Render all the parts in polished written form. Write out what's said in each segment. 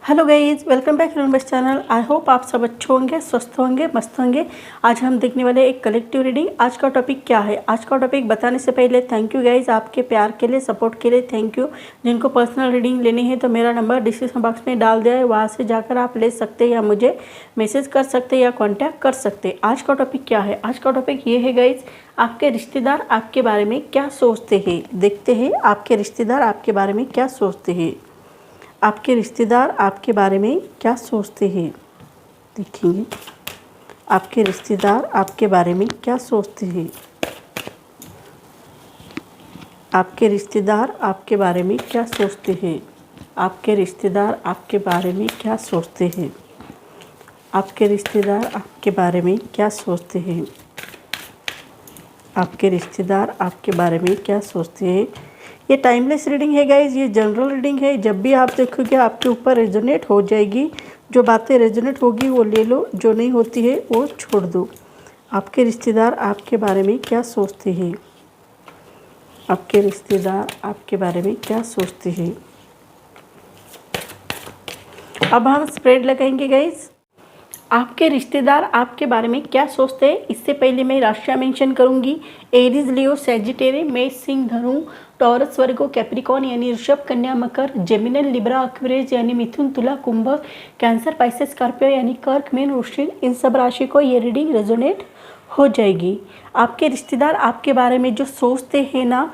Hello guys, welcome back universe channel. I hope आप सब अच्छे होंगे, स्वस्थ होंगे, मस्त होंगे। आज हम देखने वाले एक कलेक्टिव रीडिंग। आज का टॉपिक क्या है? आज का टॉपिक बताने से पहले थैंक यू गाइज, आपके प्यार के लिए, सपोर्ट के लिए थैंक यू। जिनको पर्सनल रीडिंग लेनी है तो मेरा नंबर डिस्क्रिप्शन बॉक्स में डाल दिया है, वहाँ से जाकर आप ले सकते हैं या मुझे मैसेज कर सकते हैं या कॉन्टैक्ट कर सकते हैं। आज का टॉपिक क्या है? आज का टॉपिक ये है गाइज, आपके रिश्तेदार आपके बारे में क्या सोचते हैं। देखते हैं आपके रिश्तेदार आपके बारे में क्या सोचते हैं। आपके रिश्तेदार आपके बारे में क्या सोचते हैं, देखेंगे। आपके रिश्तेदार आपके बारे में क्या सोचते हैं। आपके रिश्तेदार आपके बारे में क्या सोचते हैं। आपके रिश्तेदार आपके बारे में क्या सोचते हैं। आपके रिश्तेदार आपके बारे में क्या सोचते हैं। आपके रिश्तेदार आपके बारे में क्या सोचते हैं। ये टाइमलेस रीडिंग है गाइज, ये जनरल रीडिंग है। जब भी आप देखोगे आपके ऊपर रेजोनेट हो जाएगी। जो बातें रेजोनेट होगी वो ले लो, जो नहीं होती है वो छोड़ दो। आपके रिश्तेदार आपके बारे में क्या सोचते हैं। आपके रिश्तेदार आपके बारे में क्या सोचते हैं। अब हम स्प्रेड लगाएंगे गाइज। आपके रिश्तेदार आपके बारे में क्या सोचते हैं। इससे पहले मैं राशियाँ मेंशन करूंगी। एरीज, लियो, सैजिटेरियस, मेष, सिंह, धनु, टॉरस, वर्गो, कैप्रिकॉन यानी ऋषभ, कन्या, मकर, जेमिनी, लिब्रा, एक्वेरियस यानी मिथुन, तुला, कुंभ, कैंसर, पाइसेस, स्कॉर्पियो यानी कर्क, मीन, वृश्चिक, इन सब राशि को ये रीडिंग रेजोनेट हो जाएगी। आपके रिश्तेदार आपके बारे में जो सोचते हैं ना,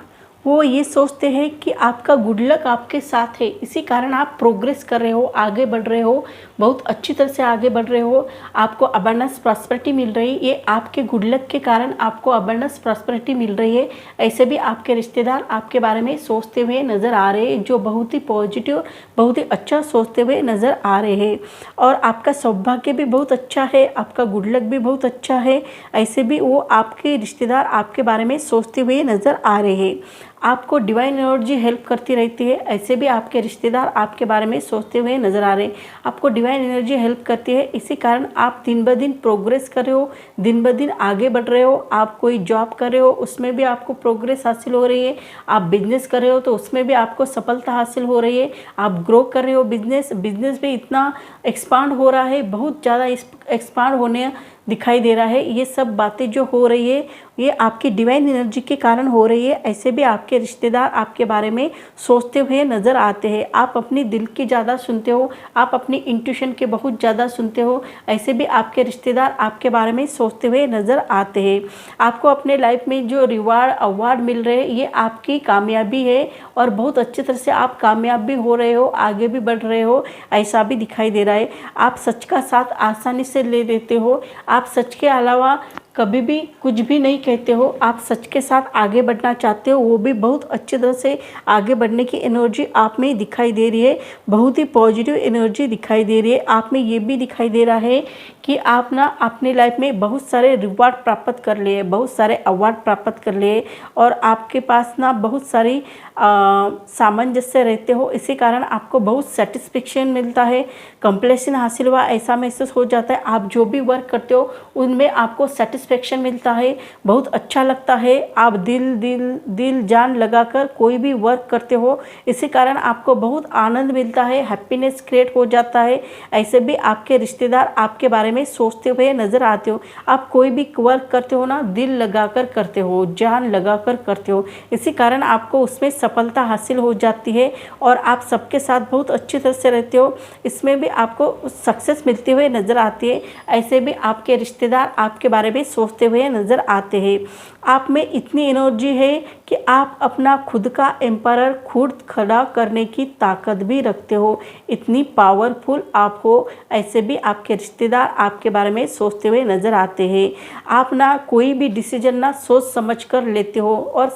वो ये सोचते हैं कि आपका गुड लक आपके साथ है, इसी कारण आप प्रोग्रेस कर रहे हो, आगे बढ़ रहे हो, बहुत अच्छी तरह से आगे बढ़ रहे हो। आपको अबंडेंस प्रॉस्पेरिटी मिल रही है, ये आपके गुड लक के कारण आपको अबंडेंस प्रॉस्पेरिटी मिल रही है। ऐसे भी आपके रिश्तेदार आपके बारे में सोचते हुए नज़र आ रहे हैं, जो बहुत ही पॉजिटिव, बहुत ही अच्छा सोचते हुए नज़र आ रहे हैं। और आपका सौभाग्य भी बहुत अच्छा है, आपका गुड लक भी बहुत अच्छा है। ऐसे भी वो आपके रिश्तेदार आपके बारे में सोचते हुए नज़र आ रहे हैं। आपको डिवाइन एनर्जी हेल्प करती रहती है। ऐसे भी आपके रिश्तेदार आपके बारे में सोचते हुए नज़र आ रहे हैं। आपको डिवाइन एनर्जी हेल्प करती है, इसी कारण आप दिन ब दिन प्रोग्रेस कर रहे हो, दिन ब दिन आगे बढ़ रहे हो। आप कोई जॉब कर रहे हो, उसमें भी आपको प्रोग्रेस हासिल हो रही है। आप बिजनेस कर रहे हो तो उसमें भी आपको सफलता हासिल हो रही है। आप ग्रो कर रहे हो, बिजनेस भी इतना एक्सपांड हो रहा है, बहुत ज़्यादा एक्सपांड होने दिखाई दे रहा है। ये सब बातें जो हो रही है ये आपकी डिवाइन एनर्जी के कारण हो रही है। ऐसे भी आपके रिश्तेदार आपके बारे में सोचते हुए नज़र आते हैं। आप अपनी दिल की ज़्यादा सुनते हो, आप अपनी इंट्यूशन के बहुत ज़्यादा सुनते हो। ऐसे भी आपके रिश्तेदार आपके बारे में सोचते हुए नज़र आते हैं। आपको अपने लाइफ में जो रिवार्ड अवार्ड मिल रहे हैं ये आपकी कामयाबी है, और बहुत अच्छी तरह से आप कामयाब भी हो रहे हो, आगे भी बढ़ रहे हो, ऐसा भी दिखाई दे रहा है। आप सच का साथ आसानी से ले लेते हो। आप सच के अलावा कभी भी कुछ भी नहीं कहते हो। आप सच के साथ आगे बढ़ना चाहते हो, वो भी बहुत अच्छी तरह से आगे बढ़ने की एनर्जी आप में दिखाई दे रही है। बहुत ही पॉजिटिव एनर्जी दिखाई दे रही है। आप में ये भी दिखाई दे रहा है कि आप ना अपनी लाइफ में बहुत सारे रिवार्ड प्राप्त कर लिए, बहुत सारे अवार्ड प्राप्त कर लिए, और आपके पास ना बहुत सारी सामंजस्य रहते हो। इसी कारण आपको बहुत सेटिस्फेक्शन मिलता है, कंप्लीशन हासिल हुआ ऐसा महसूस हो जाता है। आप जो भी वर्क करते हो उनमें आपको सेटिस्फेक्शन मिलता है, बहुत अच्छा लगता है। आप दिल जान लगाकर कोई भी वर्क करते हो, इसी कारण आपको बहुत आनंद मिलता है, हैप्पीनेस क्रिएट हो जाता है। ऐसे भी आपके रिश्तेदार आपके बारे में सोचते हुए नज़र आते हो। आप कोई भी वर्क करते हो ना, दिल लगाकर करते हो, जान लगाकर करते हो, इसी कारण आपको उसमें सफलता हासिल हो जाती है, और आप सबके साथ बहुत अच्छी तरह से रहते हो। इसमें भी आपको सक्सेस मिलते हुए नज़र आती है। ऐसे भी आपके रिश्तेदार आपके बारे में सोचते हुए नज़र आते हैं। आप में इतनी एनर्जी है कि आप अपना खुद का एम्पायर खुद खड़ा करने की ताकत भी रखते हो, इतनी पावरफुल आप हो। ऐसे भी आपके रिश्तेदार आपके बारे में सोचते हुए नज़र आते हैं। आप ना कोई भी डिसीजन ना सोच समझ कर लेते हो, और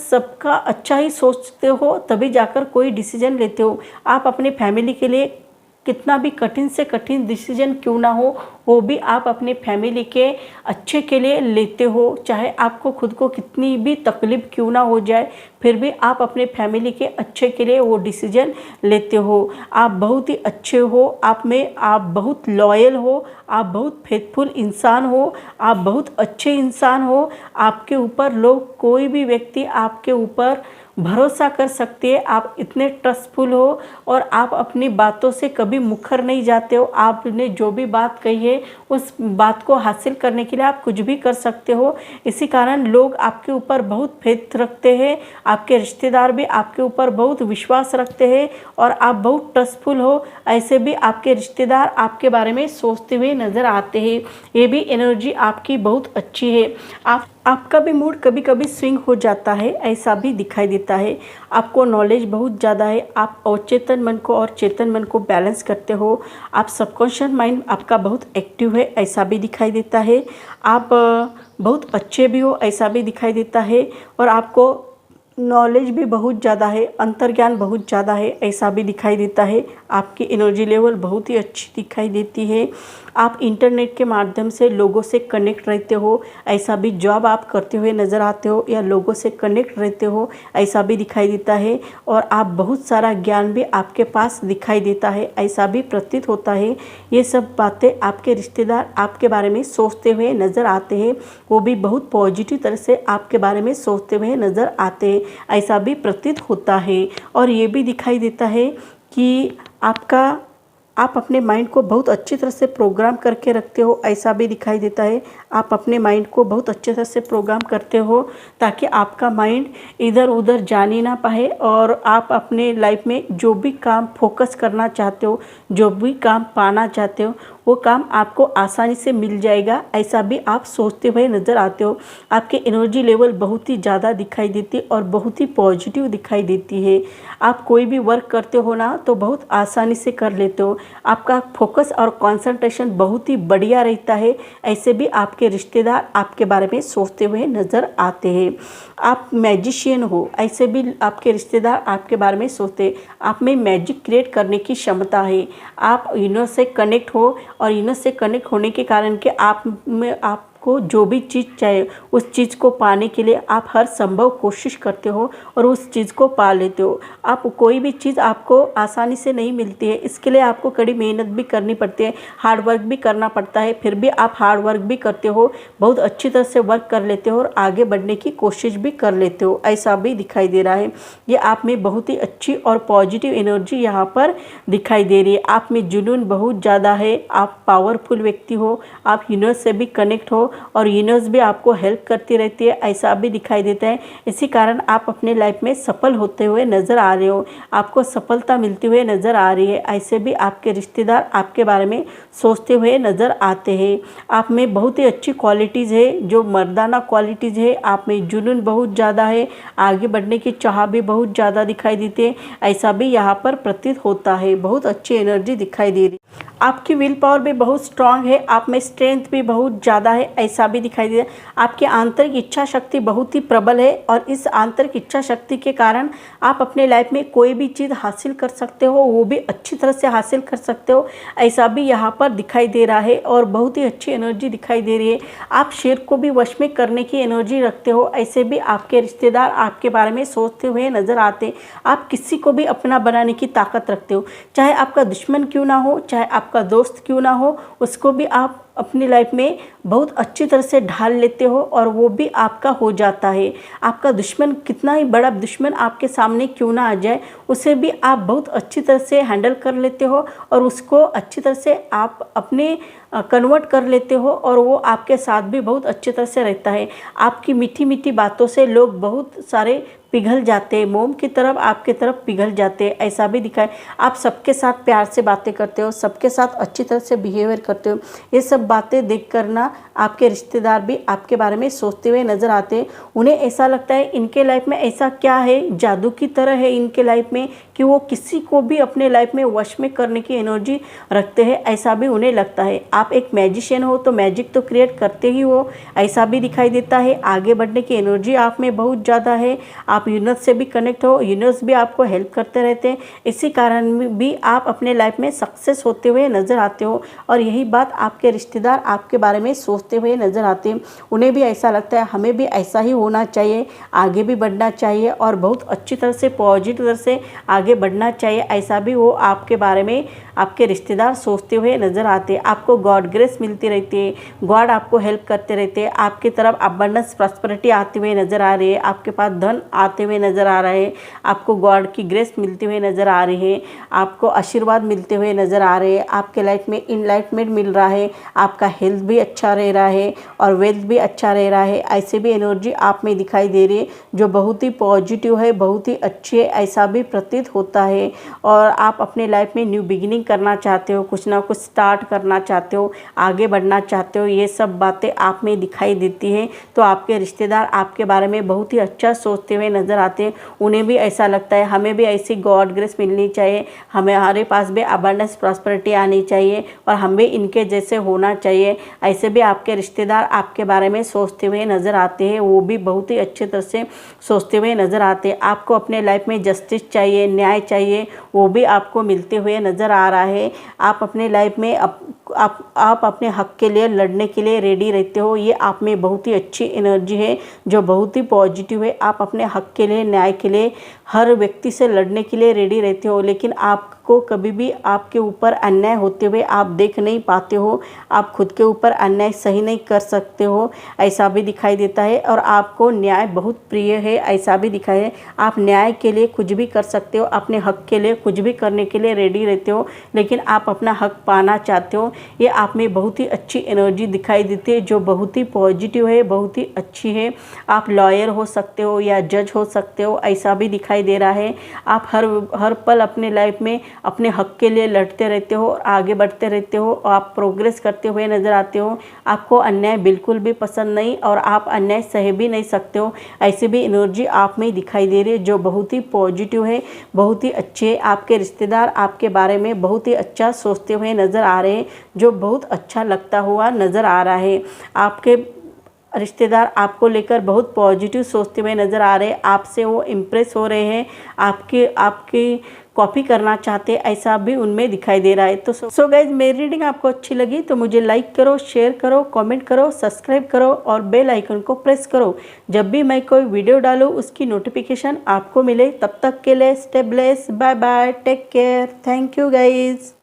सबका अच्छा ही सोचते हो, तभी जाकर कोई डिसीजन लेते हो। आप अपनी फैमिली के लिए कितना भी कठिन से कठिन डिसीजन क्यों ना हो, वो भी आप अपने फैमिली के अच्छे के लिए लेते हो। चाहे आपको खुद को कितनी भी तकलीफ क्यों ना हो जाए, फिर भी आप अपने फैमिली के अच्छे के लिए वो डिसीजन लेते हो। आप बहुत ही अच्छे हो, आप बहुत लॉयल हो, आप बहुत फेथफुल इंसान हो, आप बहुत अच्छे इंसान हो। आपके ऊपर लोग, कोई भी व्यक्ति आपके ऊपर भरोसा कर सकती है। आप इतने ट्रस्टफुल हो और आप अपनी बातों से कभी मुकर नहीं जाते हो। आपने जो भी बात कही है उस बात को हासिल करने के लिए आप कुछ भी कर सकते हो। इसी कारण लोग आपके ऊपर बहुत फेथ रखते हैं, आपके रिश्तेदार भी आपके ऊपर बहुत विश्वास रखते हैं और आप बहुत ट्रस्टफुल हो, ऐसे भी आपके रिश्तेदार आपके बारे में सोचते हुए नज़र आते हैं। ये भी एनर्जी आपकी बहुत अच्छी है। आपका भी मूड कभी कभी स्विंग हो जाता है, ऐसा भी दिखाई देता है। आपको नॉलेज बहुत ज़्यादा है, आप अवचेतन मन को और चेतन मन को बैलेंस करते हो। आप सबकॉन्शियस माइंड आपका बहुत एक्टिव है, ऐसा भी दिखाई देता है। आप बहुत अच्छे भी हो, ऐसा भी दिखाई देता है। और आपको नॉलेज भी बहुत ज़्यादा है, अंतर्ज्ञान बहुत ज़्यादा है, ऐसा भी दिखाई देता है। आपकी एनर्जी लेवल बहुत ही अच्छी दिखाई देती है। आप इंटरनेट के माध्यम से लोगों से कनेक्ट रहते हो, ऐसा भी जॉब आप करते हुए नज़र आते हो या लोगों से कनेक्ट रहते हो, ऐसा भी दिखाई देता है। और आप बहुत सारा ज्ञान भी आपके पास दिखाई देता है, ऐसा भी प्रतीत होता है। ये सब बातें आपके रिश्तेदार आपके बारे में सोचते हुए नज़र आते हैं, वो भी बहुत पॉजिटिव तरह से आपके बारे में सोचते हुए नज़र आते हैं, ऐसा भी प्रतीत होता है। और ये भी दिखाई देता है कि आप अपने माइंड को बहुत अच्छी तरह से प्रोग्राम करके रखते हो, ऐसा भी दिखाई देता है। आप अपने माइंड को बहुत अच्छे तरह से प्रोग्राम करते हो ताकि आपका माइंड इधर उधर जा ही ना पाए और आप अपने लाइफ में जो भी काम फोकस करना चाहते हो, जो भी काम पाना चाहते हो, वो काम आपको आसानी से मिल जाएगा, ऐसा भी आप सोचते हुए नज़र आते हो। आपकी एनर्जी लेवल बहुत ही ज़्यादा दिखाई देती है और बहुत ही पॉजिटिव दिखाई देती है। आप कोई भी वर्क करते हो ना तो बहुत आसानी से कर लेते हो। आपका फोकस और कंसंट्रेशन बहुत ही बढ़िया रहता है, ऐसे भी आपके रिश्तेदार आपके बारे में सोचते हुए नज़र आते हैं। आप मैजिशियन हो, ऐसे भी आपके रिश्तेदार आपके बारे में सोचते हैं। आप में मैजिक क्रिएट करने की क्षमता है। आप यूनिवर्स से कनेक्ट हो और यूनिवर्स से कनेक्ट होने के कारण के आपको जो भी चीज़ चाहिए उस चीज़ को पाने के लिए आप हर संभव कोशिश करते हो और उस चीज़ को पा लेते हो। आप कोई भी चीज़ आपको आसानी से नहीं मिलती है, इसके लिए आपको कड़ी मेहनत भी करनी पड़ती है, हार्ड वर्क भी करना पड़ता है। फिर भी आप हार्ड वर्क भी करते हो, बहुत अच्छी तरह से वर्क कर लेते हो और आगे बढ़ने की कोशिश भी कर लेते हो, ऐसा भी दिखाई दे रहा है। ये आप में बहुत ही अच्छी और पॉजिटिव एनर्जी यहाँ पर दिखाई दे रही है। आप में जुनून बहुत ज़्यादा है, आप पावरफुल व्यक्ति हो, आप यूनिवर्स से भी कनेक्ट हो और यूनिवर्स भी आपको हेल्प करती रहती है, ऐसा भी दिखाई देता है। इसी कारण आप अपने लाइफ में सफल होते हुए नज़र आ रहे हो, आपको सफलता मिलती हुई नज़र आ रही है, ऐसे भी आपके रिश्तेदार आपके बारे में सोचते हुए नज़र आते हैं। आप में बहुत ही अच्छी क्वालिटीज़ है, जो मर्दाना क्वालिटीज़ है। आप में जुनून बहुत ज़्यादा है, आगे बढ़ने की चाह भी बहुत ज़्यादा दिखाई देती है, ऐसा भी यहाँ पर प्रतीत होता है। बहुत अच्छी एनर्जी दिखाई दे रही है। आपकी विल पावर भी बहुत स्ट्रांग है, आप में स्ट्रेंथ भी बहुत ज़्यादा है, ऐसा भी दिखाई दे रहा है। आपकी आंतरिक इच्छा शक्ति बहुत ही प्रबल है और इस आंतरिक इच्छा शक्ति के कारण आप अपने लाइफ में कोई भी चीज़ हासिल कर सकते हो, वो भी अच्छी तरह से हासिल कर सकते हो, ऐसा भी यहाँ पर दिखाई दे रहा है। और बहुत ही अच्छी एनर्जी दिखाई दे रही है। आप शेर को भी वश में करने की एनर्जी रखते हो, ऐसे भी आपके रिश्तेदार आपके बारे में सोचते हुए नज़र आते। आप किसी को भी अपना बनाने की ताकत रखते हो, चाहे आपका दुश्मन क्यों ना हो, चाहे आपका दोस्त क्यों ना हो, उसको भी आप अपनी लाइफ में बहुत अच्छी तरह से ढाल लेते हो और वो भी आपका हो जाता है। आपका दुश्मन कितना ही बड़ा दुश्मन आपके सामने क्यों ना आ जाए, उसे भी आप बहुत अच्छी तरह से हैंडल कर लेते हो और उसको अच्छी तरह से आप अपने कन्वर्ट कर लेते हो और वो आपके साथ भी बहुत अच्छी तरह से रहता है। आपकी मीठी मीठी बातों से लोग बहुत सारे पिघल जाते हैं, मोम की तरफ आपके तरफ पिघल जाते हैं, ऐसा भी दिखाए। आप सबके साथ प्यार से बातें करते हो, सबके साथ अच्छी तरह से बिहेवियर करते हो। ये सब बातें देख कर ना आपके रिश्तेदार भी आपके बारे में सोचते हुए नज़र आते हैं। उन्हें ऐसा लगता है इनके लाइफ में ऐसा क्या है, जादू की तरह है इनके लाइफ में कि वो किसी को भी अपने लाइफ में वश में करने की एनर्जी रखते हैं, ऐसा भी उन्हें लगता है। आप एक मैजिशियन हो तो मैजिक तो क्रिएट करते ही हो, ऐसा भी दिखाई देता है। आगे बढ़ने की एनर्जी आप में बहुत ज़्यादा है, आप यूनिवर्स से भी कनेक्ट हो, यूनिवर्स भी आपको हेल्प करते रहते हैं, इसी कारण भी आप अपने लाइफ में सक्सेस होते हुए नज़र आते हो। और यही बात आपके रिश्तेदार आपके बारे में सोचते हुए नज़र आते हैं। उन्हें भी ऐसा लगता है हमें भी ऐसा ही होना चाहिए, आगे भी बढ़ना चाहिए और बहुत अच्छी तरह से पॉजिटिव तरह से आगे बढ़ना चाहिए, ऐसा भी वो आपके बारे में आपके रिश्तेदार सोचते हुए नज़र आते हैं। आपको गॉड ग्रेस मिलती रहती है, गॉड आपको हेल्प करते रहते हैं, आपकी तरफ अबंडेंस प्रॉस्पेरिटी आती हुई नज़र आ रही है, आपके पास धन आते हुए नज़र आ रहे हैं, आपको गॉड की ग्रेस मिलती हुई नज़र आ रही है, आपको आशीर्वाद मिलते हुए नज़र आ रहे हैं, आपके लाइफ में इनलाइटमेंट मिल रहा है, आपका हेल्थ भी अच्छा रह रहा है और वेल्थ भी अच्छा रह रहा है। ऐसे भी एनर्जी आप में दिखाई दे रही है जो बहुत ही पॉजिटिव है, बहुत ही अच्छी है, ऐसा भी प्रतीत होता है। और आप अपने लाइफ में न्यू बिगिनिंग करना चाहते हो, कुछ ना कुछ स्टार्ट करना चाहते हो, आगे बढ़ना चाहते हो, ये सब बातें आप में दिखाई देती हैं। तो आपके रिश्तेदार आपके बारे में बहुत ही अच्छा सोचते हुए नज़र आते हैं। उन्हें भी ऐसा लगता है हमें भी ऐसी गॉड ग्रेस मिलनी चाहिए, हमारे पास भी अबंडेंस प्रॉस्पेरिटी आनी चाहिए और हम भी इनके जैसे होना चाहिए। ऐसे भी आपके रिश्तेदार आपके बारे में सोचते हुए नज़र आते हैं, वो भी बहुत ही अच्छे तरह से सोचते हुए नज़र आते हैं। आपको अपने लाइफ में जस्टिस चाहिए, न्याय चाहिए, वो भी आपको मिलते हुए नज़र आ रहा है। आप अपने लाइफ में आप अपने हक के लिए लड़ने के लिए रेडी रहते हो, ये आप में बहुत ही अच्छी एनर्जी है जो बहुत ही पॉजिटिव है। आप अपने हक के लिए, न्याय के लिए हर व्यक्ति से लड़ने के लिए रेडी रहते हो, लेकिन आपको कभी भी आपके ऊपर अन्याय होते हुए आप देख नहीं पाते हो, आप खुद के ऊपर अन्याय सही नहीं कर सकते हो, ऐसा भी दिखाई देता है। और आपको न्याय बहुत प्रिय है, ऐसा भी दिखाई है। आप न्याय के लिए कुछ भी कर सकते हो, अपने हक के लिए कुछ भी करने के लिए रेडी रहते हो, लेकिन आप अपना हक पाना चाहते हो। ये आप में बहुत ही अच्छी एनर्जी दिखाई देती है जो बहुत ही पॉजिटिव है, बहुत ही अच्छी है। आप लॉयर हो सकते हो या जज हो सकते हो, ऐसा भी दिखाई दे रहा है। आप हर पल अपने लाइफ में अपने हक के लिए लड़ते रहते हो और आगे बढ़ते रहते हो, आप प्रोग्रेस करते हुए नज़र आते हो। आपको अन्याय बिल्कुल भी पसंद नहीं और आप अन्याय सह भी नहीं सकते हो, ऐसी भी एनर्जी आप में दिखाई दे रही है जो बहुत ही पॉजिटिव है, बहुत ही अच्छे है। आपके रिश्तेदार आपके बारे में बहुत ही अच्छा सोचते हुए नज़र आ रहे हैं जो बहुत अच्छा लगता हुआ नज़र आ रहा है। आपके रिश्तेदार आपको लेकर बहुत पॉजिटिव सोचते हुए नज़र आ रहे हैं, आपसे वो इम्प्रेस हो रहे हैं, आपकी कॉपी करना चाहते, ऐसा भी उनमें दिखाई दे रहा है। तो सो गाइज, मेरी रीडिंग आपको अच्छी लगी तो मुझे लाइक करो, शेयर करो, कमेंट करो, सब्सक्राइब करो और बेल आइकन को प्रेस करो। जब भी मैं कोई वीडियो डालूँ उसकी नोटिफिकेशन आपको मिले। तब तक के लिए stay blessed, bye bye, take care, thank you guys.